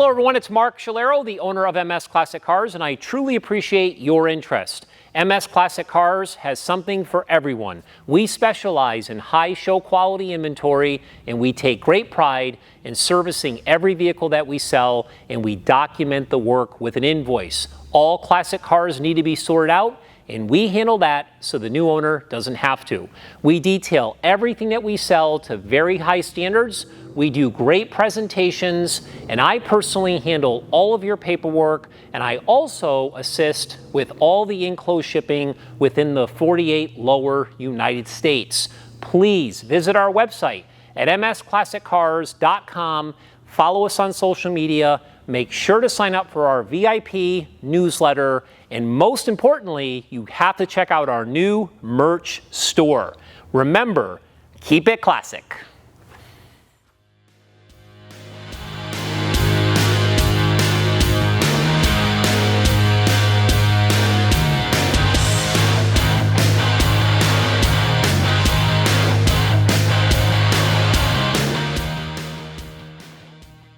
Hello everyone, it's Mark Shalero, the owner of MS Classic Cars, and I truly appreciate your interest. MS Classic Cars has something for everyone. We specialize in high show quality inventory, and we take great pride in servicing every vehicle that we sell, and we document the work with an invoice. All classic cars need to be sorted out, and we handle that so the new owner doesn't have to. We detail everything that we sell to very high standards. We do great presentations, and I personally handle all of your paperwork, and I also assist with all the enclosed shipping within the 48 lower United States. Please visit our website at msclassiccars.com. Follow us on social media. Make sure to sign up for our VIP newsletter. And most importantly, you have to check out our new merch store. Remember, keep it classic.